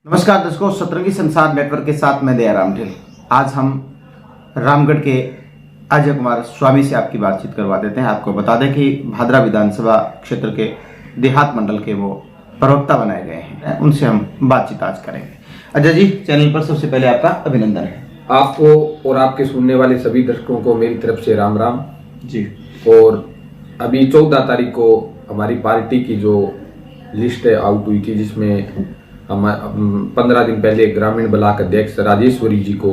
नमस्कार दर्शकों, सतरंगी संसार नेटवर्क के साथ मैं दयाराम ढिल। आज हम रामगढ़ के अजय कुमार स्वामी से आपकी बातचीत करवा देते हैं। आपको बता दें कि भादरा विधानसभा क्षेत्र के देहात मंडल के वो प्रवक्ता बनाए गए हैं। उनसे हम बातचीत आज करेंगे। अजय जी, चैनल पर सबसे पहले आपका अभिनंदन है। आपको और आपके सुनने वाले सभी दर्शकों को मेरी तरफ से राम राम जी। और अभी 14 तारीख को हमारी पार्टी की जो लिस्ट आउट हुई थी, जिसमें हम 15 दिन पहले ग्रामीण ब्लॉक अध्यक्ष राजेश्वरी जी को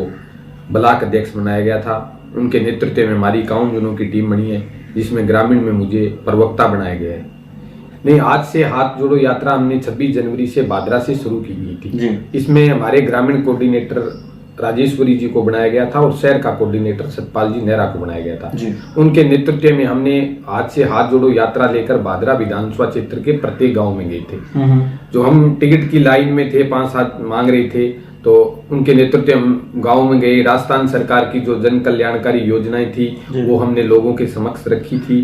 ब्लॉक अध्यक्ष बनाया गया था। उनके नेतृत्व में हमारी 51 जनों की टीम बनी है, जिसमें ग्रामीण में मुझे प्रवक्ता बनाया गया है। नहीं, आज से हाथ जोड़ो यात्रा हमने 26 जनवरी से भादरा से शुरू की गई थी। इसमें हमारे ग्रामीण कोऑर्डिनेटर राजेश्वरी जी को बनाया गया था और शहर का कोऑर्डिनेटर सतपाल जी नेहरा को बनाया गया था। उनके नेतृत्व में हमने आज से हाथ जोड़ो यात्रा लेकर भादरा विधानसभा क्षेत्र के प्रत्येक गांव में गए थे। जो हम टिकट की लाइन में थे, 5-7 मांग रहे थे, तो उनके नेतृत्व हम गांव में गए। राजस्थान सरकार की जो जन कल्याणकारी योजनाएं थी वो हमने लोगों के समक्ष रखी थी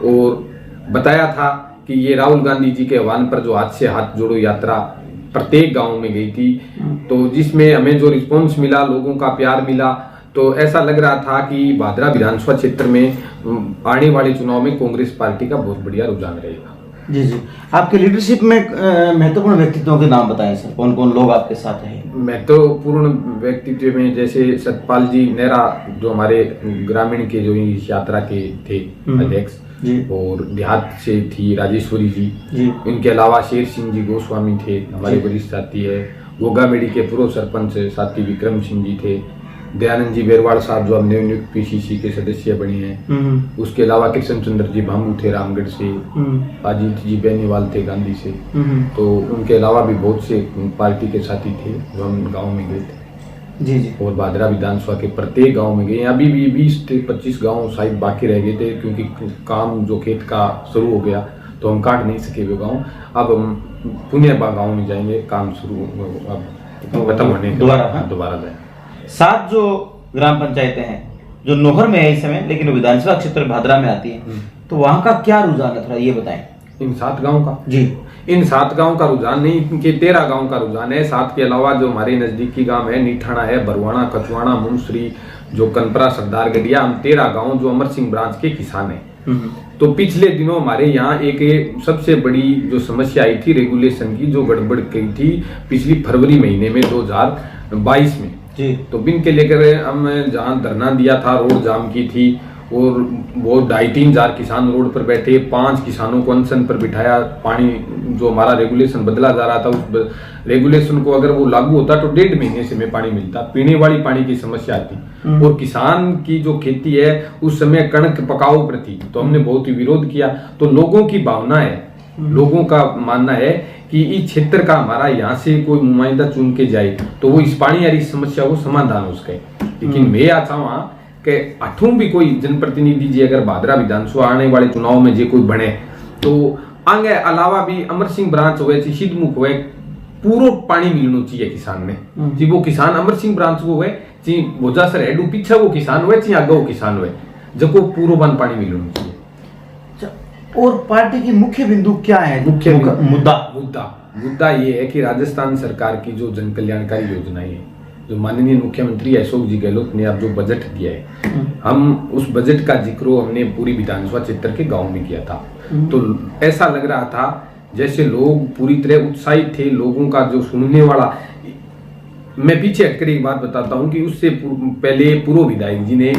और बताया था कि ये राहुल गांधी जी के आह्वान पर जो आज से हाथ जोड़ो यात्रा प्रत्येक गांव में गई थी, तो जिसमें हमें जो रिस्पॉन्स मिला, लोगों का प्यार मिला, तो ऐसा लग रहा था कि भादरा विधानसभा क्षेत्र में आने वाले चुनाव में कांग्रेस पार्टी का बहुत बढ़िया रुझान रहेगा। जी जी। आपके लीडरशिप में महत्वपूर्ण व्यक्तित्वों के नाम बताएं सर, कौन कौन लोग आपके साथ हैं? महत्वपूर्ण व्यक्तित्व में जैसे सतपाल जी नेहरा, जो हमारे ग्रामीण के जो इस यात्रा के थे अध्यक्ष, और देहात से थी राजेश्वरी जी। इनके अलावा शेर सिंह जी गोस्वामी थे, हमारे वरिष्ठ साथी है। गोगामेड़ी के पूर्व सरपंच साथी विक्रम सिंह जी थे। दयानंद जी बेरवाड़ साहब जो अब नियुक्त पीसीसी के सदस्य बने हैं। उसके अलावा कृष्ण चंद्र जी भामू थे रामगढ़ से। अजीत जी बेनीवाल थे गांधी से। तो उनके अलावा भी बहुत से पार्टी के साथी थे जो हम गाँव में गए थे। जी जी। और भादरा विधानसभा के प्रत्येक गांव में गए। अभी भी 20 से 25 गांव शायद बाकी रह गए थे, क्योंकि काम जो खेत का शुरू हो गया तो हम काट नहीं सके वो गांव। अब हम पुण्य गांव में जाएंगे, काम शुरू अब खत्म होने दोबारा जाए। 7 जो ग्राम पंचायतें हैं जो नोहर में है इस समय, लेकिन विधानसभा क्षेत्र भादरा में आती है, तो वहाँ का क्या रुझान है, थोड़ा ये बताएं। इन 7 गाँव का? जी, इन 7 गांव का रुझान नहीं, इनके 13 गांव का रुझान है। 7 के अलावा जो हमारे नजदीकी गांव है, नीठाणा है, बरवाणा, कचवाणा, मुंसरी, जो कनपरा, सरदार गढ़िया, हम 13 गांव जो अमर सिंह ब्रांच के किसान हैं। तो पिछले दिनों हमारे यहाँ एक सबसे बड़ी जो समस्या आई थी रेगुलेशन की, जो गड़बड़ की थी पिछली फरवरी महीने में 2022 में जी। तो बिन के लेकर हम जहाँ धरना दिया था, रोड जाम की थी और वो 2.5-3 हजार किसान रोड पर बैठे। 5 किसानों को अनशन पर बिठाया। पानी जो हमारा रेगुलेशन बदला जा रहा था, उस रेगुलेशन को अगर वो लागू होता तो 1.5 महीने से में पानी मिलता। पीने वाली पानी की समस्या थी और किसान की जो खेती है उस समय कणक पकाऊ पर थी, तो हमने बहुत ही विरोध किया। तो लोगों की भावना है, लोगों का मानना है कि इस क्षेत्र का हमारा यहाँ से कोई नुमाइंदा चुन के जाए तो वो इस पानी वाली समस्या को समाधान हो सके। लेकिन मैं आता हूँ कि अठूं भी कोई जनप्रतिनिधि जी अगर भादरा विधानसभा आने वाले चुनाव में जे कोई बने तो आगे अलावा भी अमर सिंह ब्रांच हुए, सिद्धमुख हुए, पूरा पानी मिलना चाहिए किसान में। जी वो किसान अमर सिंह ब्रांच को हुए, ची बोझा सर हेडू पीछे वो किसान हुए, ची आगे वो किसान हुए, जब को पूरा बन पानी मिलना चाहिए। और पार्टी की मुख्य बिंदु क्या है? मुख्य मुद्दा ये है कि राजस्थान सरकार की जो जन कल्याणकारी योजनाएं है, जो माननीय मुख्यमंत्री अशोक जी गहलोत ने अब जो बजट दिया है, हम उस बजट का जिक्र हमने पूरी विधानसभा क्षेत्र के गांव में किया था। तो ऐसा लग रहा था जैसे लोग पूरी तरह उत्साहित थे। लोगों का जो सुनने वाला, मैं पीछे हटकर एक बात बताता हूं कि उससे पहले पूर्व विधायक जी ने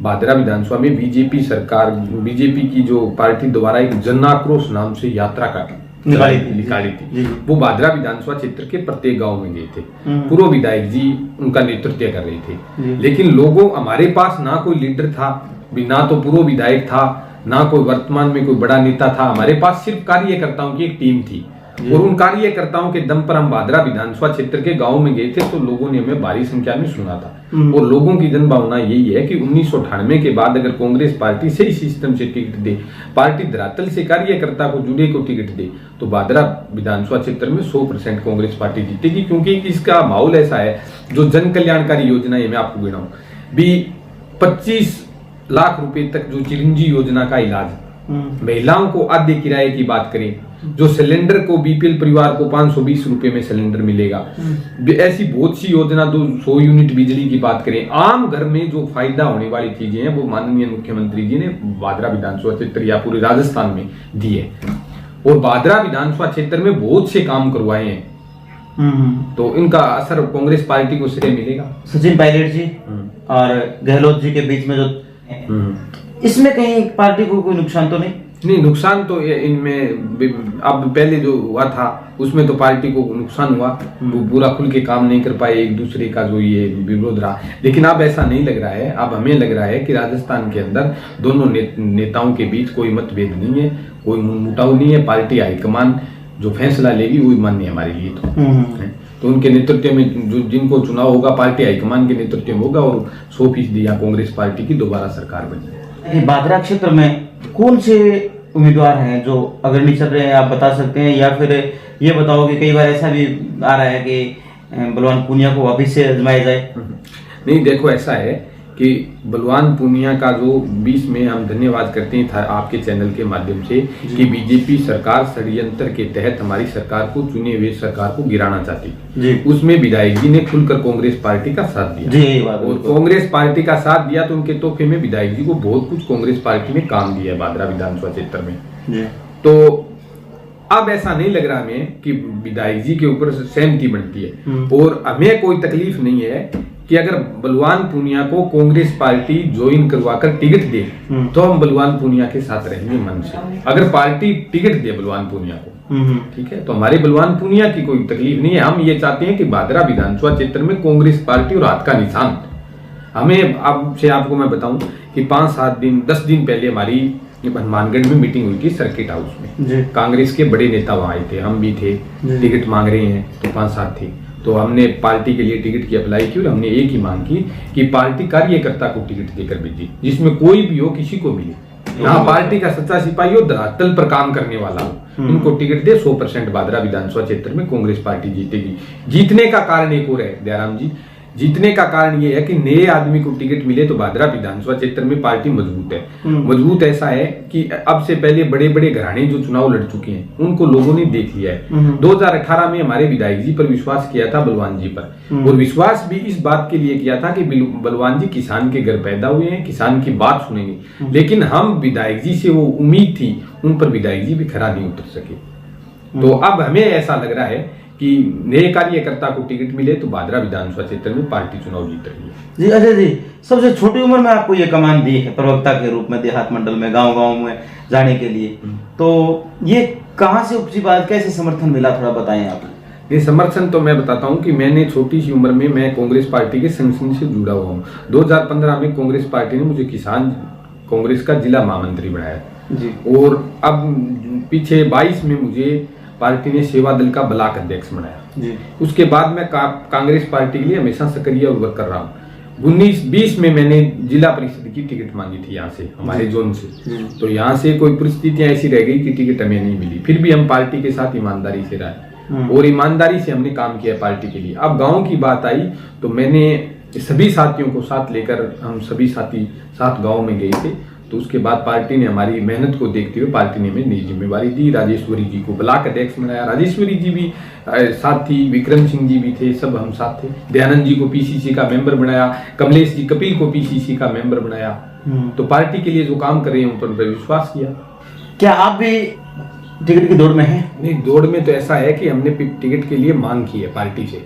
भादरा विधानसभा में बीजेपी की जो पार्टी द्वारा एक जन आक्रोश नाम से यात्रा निकाली थी। वो भादरा विधानसभा क्षेत्र के प्रत्येक गांव में गए थे। पूर्व विधायक जी उनका नेतृत्व कर रहे थे। लेकिन लोगों, हमारे पास ना कोई लीडर था, ना तो पूर्व विधायक था, ना कोई वर्तमान में कोई बड़ा नेता था। हमारे पास सिर्फ कार्यकर्ताओं की एक टीम थी और उन कार्यकर्ताओं के दम पर हम भादरा विधानसभा क्षेत्र के गांव में गए थे। तो लोगों ने हमें भारी संख्या में सुना था और लोगों की जन भावना यही है कि 1998 के बाद अगर कांग्रेस पार्टी सही सिस्टम से टिकट दे, पार्टी धरातल से कार्यकर्ता को जुड़े को टिकट दे, तो भादरा विधानसभा क्षेत्र में 100% कांग्रेस पार्टी जीतेगी। क्योंकि इसका माहौल ऐसा है, जो जन कल्याणकारी योजनाएं मैं आपको गिनाऊं भी, 25 लाख रुपए तक जो चिरंजी योजना का इलाज, महिलाओं को आधे किराए की बात करें जो सिलेंडर को बीपीएल परिवार को 520 रुपए में सिलेंडर मिलेगा। ऐसी बहुत सी योजना, 200 यूनिट बिजली की बात करें, आम घर में जो फायदा होने वाली चीजें हैं वो माननीय मुख्यमंत्री जी ने भादरा विधानसभा क्षेत्र या पूरे राजस्थान में दी है। और भादरा विधानसभा क्षेत्र में बहुत से काम करवाए हैं, तो इनका असर कांग्रेस पार्टी को श्रेय मिलेगा। सचिन पायलट जी और गहलोत जी के बीच में जो इसमें कहीं पार्टी को कोई नुकसान तो नहीं? नुकसान तो इनमें अब पहले जो हुआ था उसमें तो पार्टी को नुकसान हुआ, वो पूरा खुल के काम नहीं कर पाए, एक दूसरे का जो ये विरोध रहा। लेकिन अब ऐसा नहीं लग रहा है, अब हमें लग रहा है कि राजस्थान के अंदर दोनों नेताओं के बीच कोई मतभेद नहीं है, कोई मुटाव नहीं है। पार्टी हाईकमान जो फैसला लेगी वही मान्य है हमारे लिए। तो उनके नेतृत्व में जो जिनको चुनाव होगा पार्टी हाईकमान के नेतृत्व में होगा और 100% या कांग्रेस पार्टी की दोबारा सरकार बनेगी। भादरा क्षेत्र में कौन से उम्मीदवार हैं जो अग्रणी चल रहे हैं, आप बता सकते हैं? या फिर ये बताओ कि कई बार ऐसा भी आ रहा है कि बलवान पूनिया को वापिस से आजमाया जाए? नहीं, देखो ऐसा है कि बलवान पूनिया का जो 20 में हम धन्यवाद करते हैं था आपके चैनल के माध्यम से कि बीजेपी सरकार षड्यंत्र के तहत हमारी सरकार को, चुने हुए सरकार को गिराना चाहती। उसमें विधायक जी ने खुलकर कांग्रेस पार्टी का साथ दिया और कांग्रेस पार्टी का साथ दिया तो उनके तोहफे में विधायक जी को बहुत कुछ कांग्रेस पार्टी में काम दिया है भादरा विधानसभा क्षेत्र में। तो अब ऐसा नहीं लग रहा हमें कि विधायक जी के ऊपर सहमति बनती है और हमें कोई तकलीफ नहीं है कि अगर बलवान पूनिया को कांग्रेस पार्टी ज्वाइन करवाकर टिकट दे तो हम बलवान पूनिया के साथ रहेंगे मन से। अगर पार्टी टिकट दे बलवान पूनिया को, ठीक है, तो हमारे बलवान पूनिया की कोई तकलीफ नहीं है। हम ये चाहते हैं कि भादरा विधानसभा क्षेत्र में कांग्रेस पार्टी और हाथ का निशान हमें। अब से आपको मैं बताऊं कि 5-7 दिन 10 दिन पहले हमारी हनुमानगढ़ में मीटिंग हुई थी सर्किट हाउस में। कांग्रेस के बड़े नेता वहां आए थे, हम भी थे, टिकट मांग रहे हैं तो 5-7 थे। तो हमने पार्टी के लिए टिकट की अप्लाई की और हमने एक ही मांग की कि पार्टी कार्यकर्ता को टिकट देकर भेजी, जिसमें कोई भी हो, किसी को मिले, यहाँ पार्टी का सच्चा सिपाही हो, धरातल पर काम करने वाला हो, इनको टिकट दे। 100% भादरा विधानसभा क्षेत्र में कांग्रेस पार्टी जीतेगी। जीतने का कारण एक और है दयाराम जी, जीतने का कारण ये है कि नए आदमी को टिकट मिले तो भादरा विधानसभा क्षेत्र में पार्टी मजबूत है। मजबूत ऐसा है कि अब से पहले बड़े बड़े घराने जो चुनाव लड़ चुके हैं उनको लोगों ने देख लिया है। 2018 में हमारे विधायक जी पर विश्वास किया था, बलवान जी पर, और विश्वास भी इस बात के लिए किया था कि बलवान जी किसान के घर पैदा हुए हैं, किसान की बात सुनेंगे। लेकिन हम विधायक जी से वो उम्मीद थी, उन पर विधायक जी भी खरा नहीं उतर सके। तो अब हमें ऐसा लग रहा है कि नए कार्यकर्ता को टिकट मिले तो भादरा विधानसभा क्षेत्र में पार्टी चुनाव जीत रही है। जी अजय जी, सबसे छोटी उम्र में आपको ये कमान दी है प्रवक्ता के रूप में देहात मंडल में, गांव-गांव में जाने के लिए, तो ये कहां से उपजी बात, कैसे समर्थन मिला, थोड़ा बताएं आप। ये समर्थन तो मैं बताता हूं कि मैंने छोटी सी उम्र में मैं कांग्रेस पार्टी के संगठन से जुड़ा हुआ हूँ। 2015 में कांग्रेस पार्टी ने मुझे किसान कांग्रेस का जिला महामंत्री बनाया जी। और अब पीछे 22 में मुझे पार्टी ने सेवा दल का ब्लॉक अध्यक्ष बनाया जी। उसके बाद मैं कांग्रेस पार्टी के लिए हमेशा सक्रिय वर्क कर रहा हूँ। 19-20 में मैंने जिला परिषद की टिकट मांगी थी यहाँ से, हमारे जोन से, तो यहाँ से कोई परिस्थितियां ऐसी रह गई कि टिकट हमें नहीं मिली। फिर भी हम पार्टी के साथ ईमानदारी से रहे और ईमानदारी से हमने काम किया पार्टी के लिए। अब गाँव की बात आई तो मैंने सभी साथियों को साथ लेकर, हम सभी साथी साथ गाँव में गए थे। तो उसके बाद पार्टी ने हमारी मेहनत को देखते हुए पार्टी ने हमें नई जिम्मेवारी दी। राजेश्वरी जी को ब्लॉक अध्यक्ष बनाया, राजेश्वरी जी भी साथ थी, विक्रम सिंह जी भी थे, सब हम साथ थे। दयानंद जी को पीसीसी का मेंबर बनाया, कमलेश जी कपिल को पीसीसी का मेंबर बनाया। तो पार्टी के लिए जो काम कर रहे हैं उन पर विश्वास किया। क्या आप भी टिकट की दौड़ में हैं? नहीं, दौड़ में तो ऐसा है कि हमने टिकट के लिए मांग की है पार्टी से।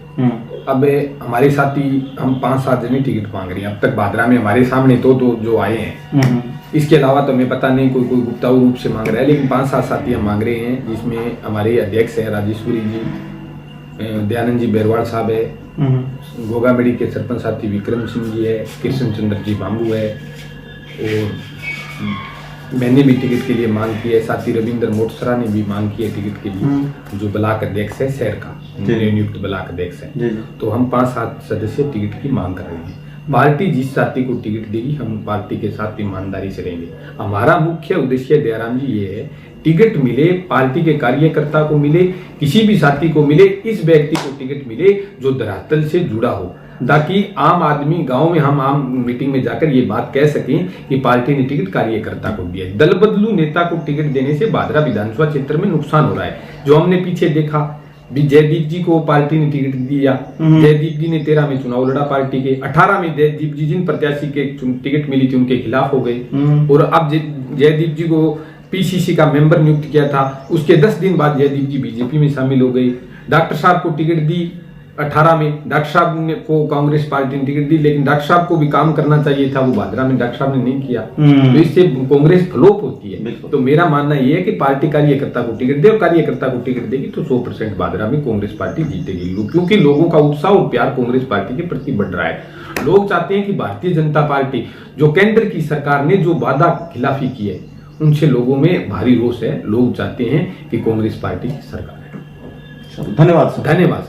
अब हमारे साथी हम 5-7 जने टिकट मांग रहे हैं अब तक भादरा में, हमारे सामने तो जो आए हैं। इसके अलावा तो हमें पता नहीं कोई गुप्ता रूप से मांग रहा है, लेकिन 5-7 साथी हम मांग रहे हैं, जिसमें हमारे अध्यक्ष है राजेश्वरी जी, दयानंद जी बेरवाल साहब है, गोगामेड़ी के सरपंच साथी विक्रम सिंह जी है, कृष्ण चंद्र जी बाम्बू है, और मैंने भी टिकट के लिए मांग की है। साथी रविंद्र मोटसरा ने भी मांग की है टिकट के लिए, जो ब्लॉक अध्यक्ष है शहर का, नियुक्त ब्लॉक अध्यक्ष है। तो हम 5-7 सदस्य टिकट की मांग कर रहे हैं। पार्टी जिस साथी को टिकट देगी हम पार्टी के साथ ईमानदारी से रहेंगे। हमारा मुख्य उद्देश्य दयाराम जी ये है, टिकट मिले, पार्टी के कार्यकर्ता को मिले, किसी भी साथी को मिले, इस व्यक्ति को टिकट मिले जो धरातल से जुड़ा हो, ताकि आम आदमी गांव में हम आम मीटिंग में जाकर ये बात कह सकें कि पार्टी ने टिकट कार्यकर्ता को दिया। दल बदलू नेता को टिकट देने से भादरा विधानसभा क्षेत्र में नुकसान हो रहा है। जो हमने पीछे देखा भी, जयदीप जी को पार्टी ने टिकट दिया, जयदीप जी ने 13 में चुनाव लड़ा पार्टी के, 18 में जयदीप जी जिन प्रत्याशी के टिकट मिली थी उनके खिलाफ हो गए, और अब जयदीप जी को पीसीसी का मेंबर नियुक्त किया था, उसके 10 दिन बाद जयदीप जी बीजेपी में शामिल हो गई। डॉक्टर साहब को टिकट दी 18 में, डॉक्टर साहब ने को कांग्रेस पार्टी ने टिकट दी, लेकिन डॉक्टर साहब को भी काम करना चाहिए था, वो भादरा में डॉक्टर साहब ने नहीं किया, तो इससे कांग्रेस फ्लॉप होती है। तो मेरा मानना ये है कि पार्टी कार्यकर्ता को टिकट दे, और कार्यकर्ता को टिकट देगी तो 100% भादरा में कांग्रेस पार्टी जीतेगी, क्योंकि लोगों का उत्साह और प्यार कांग्रेस पार्टी के प्रति बढ़ रहा है। लोग चाहते हैं कि भारतीय जनता पार्टी, जो केंद्र की सरकार ने जो वादा खिलाफी की है, उनसे लोगों में भारी रोष है। लोग चाहते हैं कि कांग्रेस पार्टी की सरकार है। धन्यवाद सर। धन्यवाद।